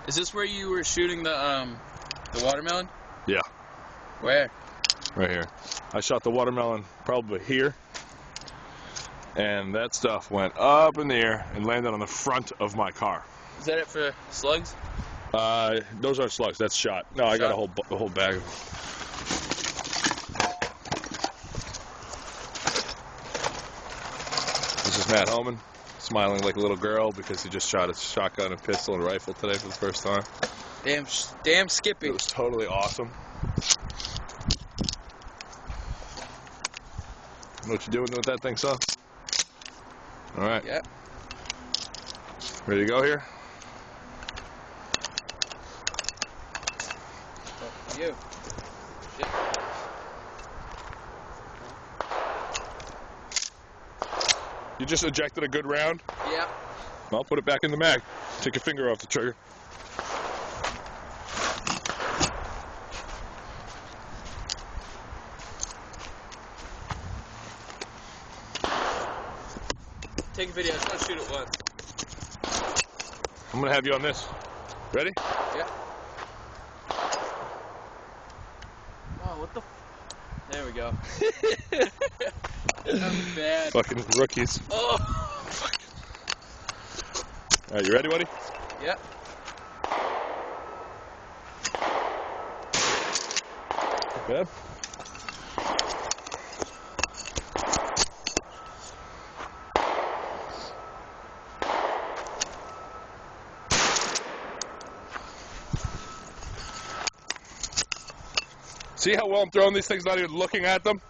Is this where you were shooting the watermelon? Yeah. Where? Right here. I shot the watermelon probably here. And that stuff went up in the air and landed on the front of my car. Is that it for slugs? Those aren't slugs. That's shot. No, I got a whole bag of them. This is Matt Hohmann, smiling like a little girl because he just shot a shotgun and pistol and rifle today for the first time. Damn Skippy. It was totally awesome. You know what you're doing with that thing, son? All right. Yeah. Ready to go here? You. Shit. You just ejected a good round? Yeah. Well, put it back in the mag. Take your finger off the trigger. Take a video. I just want to shoot it once. I'm gonna have you on this. Ready? Yeah. Oh, what the? There we go. That was bad. Fucking rookies. Oh. All right, you ready, buddy? Yeah. Good. See how well I'm throwing these things, not even looking at them?